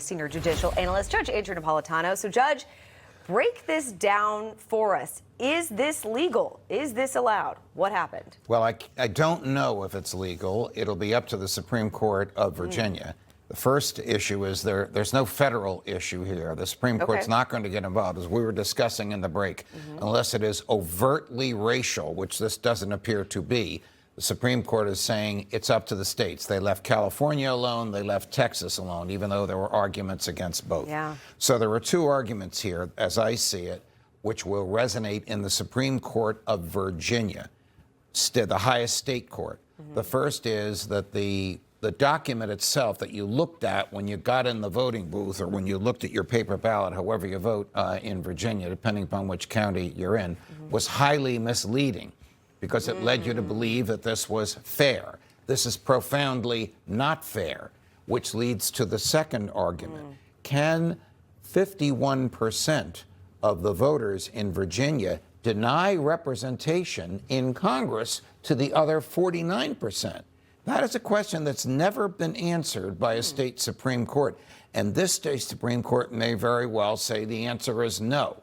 Senior judicial analyst, Judge Andrew Napolitano. So, Judge, break this down for us. Is this legal? Is this allowed? What happened? Well, I don't know if it's legal. It'll be up to the Supreme Court of Virginia. The first issue is there's no federal issue here. The Supreme Court's not going to get involved, as we were discussing in the break, unless it is overtly racial, which this doesn't appear to be. The Supreme Court is saying it's up to the states. They left California alone. They left Texas alone, even though there were arguments against both. Yeah. So there were two arguments here, as I see it, which will resonate in the Supreme Court of Virginia, the highest state court. The first is that the document itself that you looked at when you got in the voting booth or when you looked at your paper ballot, however you vote in Virginia, depending upon which county you're in, was highly misleading, because it led you to believe that this was fair. This is profoundly not fair, which leads to the second argument. Can 51% of the voters in Virginia deny representation in Congress to the other 49%? That is a question that's never been answered by a state Supreme Court. And this state Supreme Court may very well say the answer is no.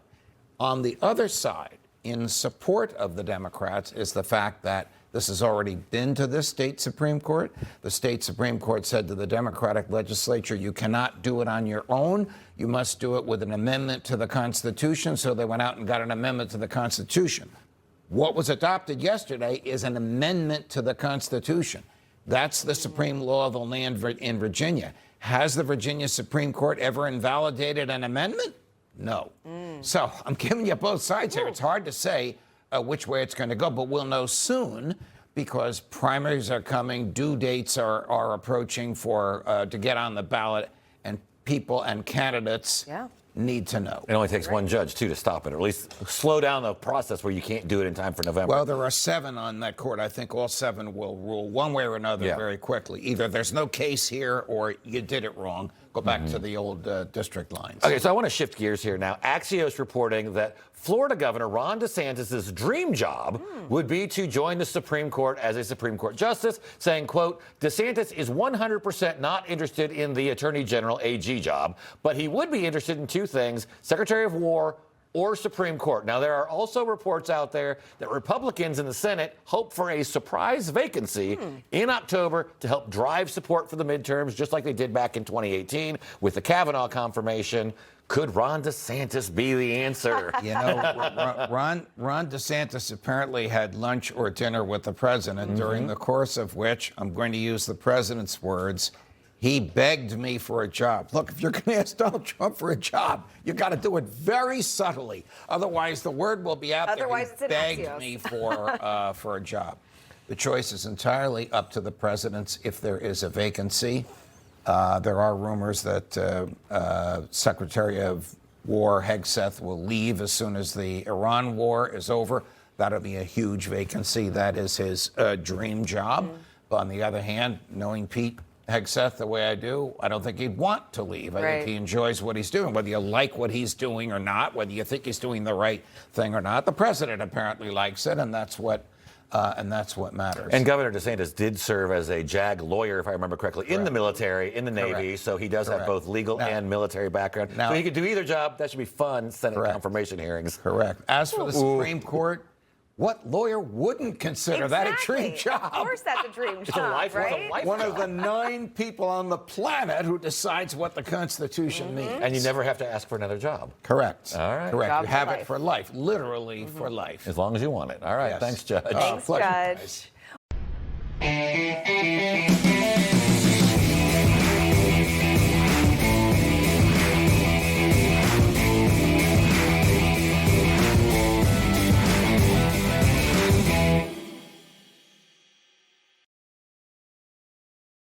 On the other side, in support of the Democrats, is the fact that this has already been to this state Supreme Court. The state Supreme Court said to the Democratic legislature, you cannot do it on your own. You must do it with an amendment to the Constitution. So they went out and got an amendment to the Constitution. What was adopted yesterday is an amendment to the Constitution. That's the supreme law of the land in Virginia. Has the Virginia Supreme Court ever invalidated an amendment? No. So I'm giving you both sides here. It's hard to say which way it's going to go, but we'll know soon, because primaries are coming, due dates are approaching to get on the ballot, and people and candidates need to know. It only takes one judge, too, to stop it, or at least slow down the process where you can't do it in time for November. Well, there are 7 on that court. I think all 7 will rule one way or another very quickly. Either there's no case here or you did it wrong. Go back to the old district lines. Okay, so I want to shift gears here now. Axios reporting that Florida Governor Ron DeSantis' dream job would be to join the Supreme Court as a Supreme Court justice, saying, quote, DeSantis is 100% not interested in the Attorney General AG job, but he would be interested in 2 things, Secretary of War or Supreme Court. Now, there are also reports out there that Republicans in the Senate hope for a surprise vacancy in October to help drive support for the midterms, just like they did back in 2018 with the Kavanaugh confirmation. Could Ron DeSantis be the answer? You know, Ron DeSantis apparently had lunch or dinner with the president, during the course of which, I'm going to use the president's words, he begged me for a job. Look, if you're going to ask Donald Trump for a job, you got to do it very subtly. Otherwise, the word will be out there. He begged me for a job. The choice is entirely up to the president if there is a vacancy. There are rumors that Secretary of War Hegseth will leave as soon as the Iran war is over. That'll be a huge vacancy. That is his dream job. But on the other hand, knowing Pete Hegseth the way I do, I don't think he'd want to leave. I think he enjoys what he's doing, whether you like what he's doing or not, whether you think he's doing the right thing or not. The president apparently likes it, and that's what matters. And Governor DeSantis did serve as a JAG lawyer, if I remember correctly, in the military, in the Navy. So he does have both legal and military background. So he could do either job. That should be fun, Senate confirmation hearings. Correct. As for the Supreme Court, what lawyer wouldn't consider that a dream job? Of course that's a dream job, It's a life One job. of the 9 people on the planet who decides what the Constitution means. And you never have to ask for another job. Correct. All right. Correct. Job You have for it life. for life, literally for life. As long as you want it. All right. Yes. Thanks, Judge. Thanks, Pleasure. Judge.